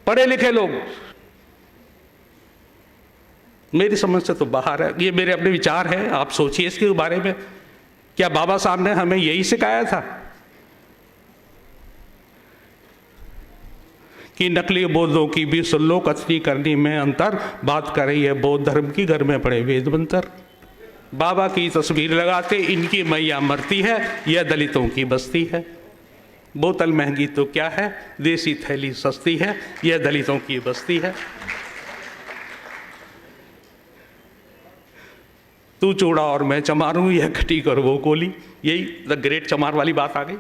पढ़े लिखे लोग मेरी समझ से तो बाहर है। ये मेरे अपने विचार हैं, आप सोचिए इसके बारे में। क्या बाबा साहब ने हमें यही सिखाया था कि नकली बौद्धों की भी सुन लो, कथनी करनी में अंतर, बात कर रही है बौद्ध धर्म की, घर में पड़े वेद मंत्र। बाबा की तस्वीर लगाते इनकी मैया मरती है, यह दलितों की बस्ती है। बोतल महंगी तो क्या है, देसी थैली सस्ती है, यह दलितों की बस्ती है। तू चूड़ा और मैं चमारूं, यह खटीक और वो कोली। यही द ग्रेट चमार वाली बात आ गई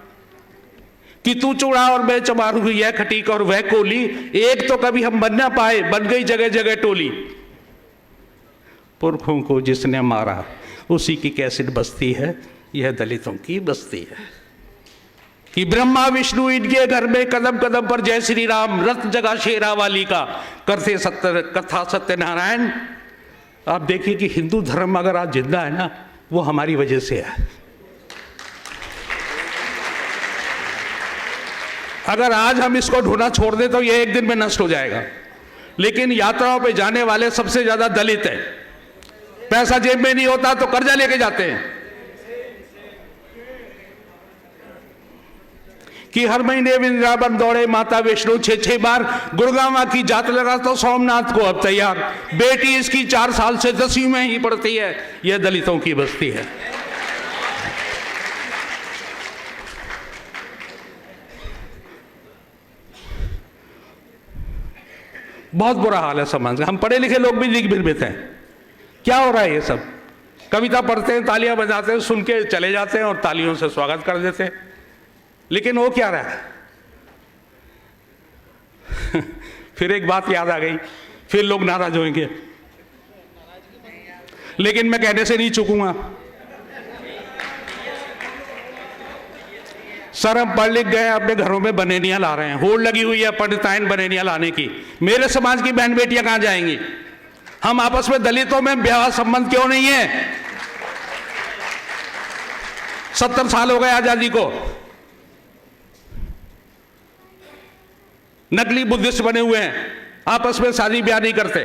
कि तू चूड़ा और मैं चमारूं, यह खटीक और वह कोली। एक तो कभी हम बन ना पाए, बन गई जगह जगह टोली। पुरखों को जिसने मारा उसी की कैसेट बस्ती है, यह दलितों की बस्ती है। कि ब्रह्मा विष्णु इनके घर में कदम कदम पर जय श्री राम, रथ जगा शेरा वाली का, करते सत्य कथा सत्यनारायण। आप देखिए कि हिंदू धर्म अगर आज जिंदा है ना, वो हमारी वजह से है। अगर आज हम इसको ढूंढना छोड़ दें तो ये एक दिन में नष्ट हो जाएगा। लेकिन यात्राओं पे जाने वाले सबसे ज्यादा दलित है। पैसा जेब में नहीं होता तो कर्जा लेके जाते हैं कि हर महीने वृंदावन दौड़े माता वैष्णो 6-6 बार, गुड़गांव की जात लगा तो सोमनाथ को अब तैयार। बेटी इसकी 4 साल से 10वीं में ही पढ़ती है, यह दलितों की बस्ती है। बहुत बुरा हाल है समाज का। हम पढ़े लिखे लोग भी दिख भ्रमित हैं, क्या हो रहा है ये सब। कविता पढ़ते हैं, तालियां बजाते हैं, सुन के चले जाते हैं और तालियों से स्वागत कर देते हैं। लेकिन वो क्या रहा है फिर एक बात याद आ गई, फिर लोग नाराज होंगे, लेकिन मैं कहने से नहीं चूकूंगा। सर हम पढ़ लिख गए, अपने घरों में बनेनियां ला रहे हैं, होड़ लगी हुई है पंडिताइन बनेनियां लाने की। मेरे समाज की बहन बेटियां कहां जाएंगी। हम आपस में दलितों में ब्याह संबंध क्यों नहीं है। 70 साल हो गए आजादी को, नकली बुद्धिस्ट बने हुए हैं, आपस में शादी ब्याह नहीं करते।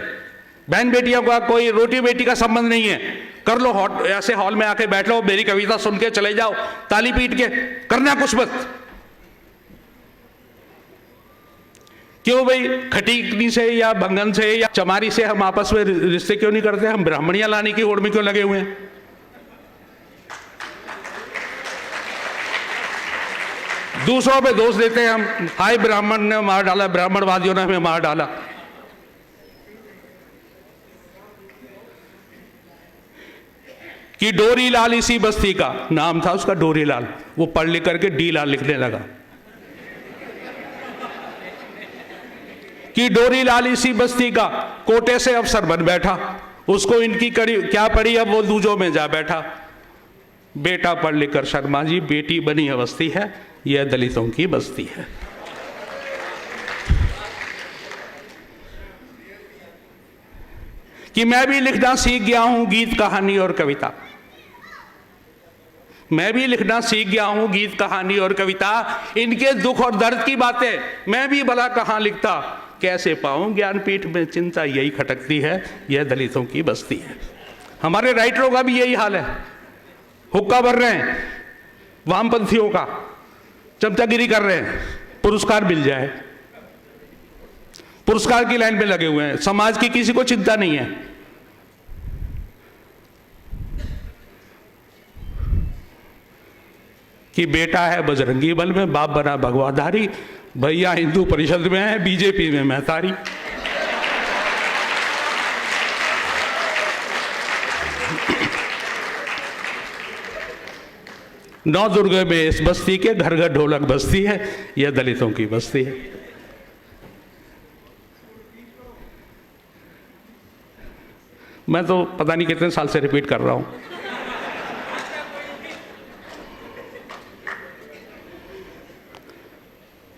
बहन बेटियों का कोई रोटी बेटी का संबंध नहीं है। कर लो ऐसे हॉल में आके बैठ लो, मेरी कविता सुन के चले जाओ, ताली पीट के, करना कुछ मत। क्यों भाई, खटीकनी से या भंगन से या चमारी से हम आपस में रिश्ते क्यों नहीं करते। हम ब्राह्मणियां लाने की होड़ में क्यों लगे हुए हैं। दूसरों पे दोष देते हैं हम, हाय ब्राह्मण ने मार डाला, ब्राह्मणवादियों ने हमें मार डाला। कि डोरी लाल इसी बस्ती का, नाम था उसका डोरी लाल, वो पढ़ लिख करके डी लाल लिखने लगा। कि डोरी लाल इसी बस्ती का, कोटे से अफसर बन बैठा, उसको इनकी कड़ी क्या पड़ी, अब वो दूजों में जा बैठा। बेटा पढ़ लिख कर शर्मा जी, बेटी बनी अवस्थी है, यह दलितों की बस्ती है। कि मैं भी लिखना सीख गया हूं गीत कहानी और कविता, मैं भी लिखना सीख गया हूं गीत कहानी और कविता। इनके दुख और दर्द की बातें मैं भी भला कहां लिखता, कैसे पाऊं ज्ञानपीठ में चिंता यही खटकती है, यह दलितों की बस्ती है। हमारे राइटरों का भी यही हाल है, हुक्का भर रहे हैं वामपंथियों का, चमचागिरी कर रहे हैं, पुरस्कार मिल जाए, पुरस्कार की लाइन में लगे हुए हैं। समाज की किसी को चिंता नहीं है। कि बेटा है बजरंगी बल में, बाप बना भगवाधारी, भैया हिंदू परिषद में है, बीजेपी में महतारी। नौ दुर्ग में इस बस्ती के घर घर ढोलक बस्ती है, यह दलितों की बस्ती है। मैं तो पता नहीं कितने साल से रिपीट कर रहा हूं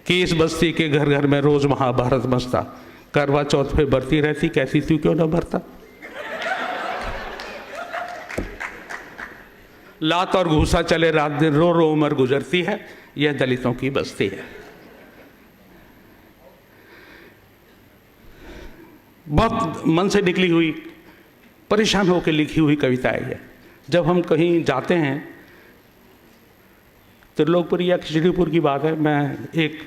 कि इस बस्ती के घर घर में रोज महाभारत मचता, करवा चौथ पे बरती रहती, कैसी तू क्यों ना भरता। लात और घूसा चले रात दिन, रो रो उम्र गुजरती है, यह दलितों की बस्ती है। बहुत मन से निकली हुई, परेशान होकर लिखी हुई कविता है ये। जब हम कहीं जाते हैं, त्रिलोकपुर या खिचड़ीपुर की बात है, मैं एक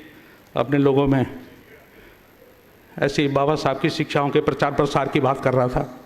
अपने लोगों में ऐसे बाबा साहब की शिक्षाओं के प्रचार प्रसार की बात कर रहा था।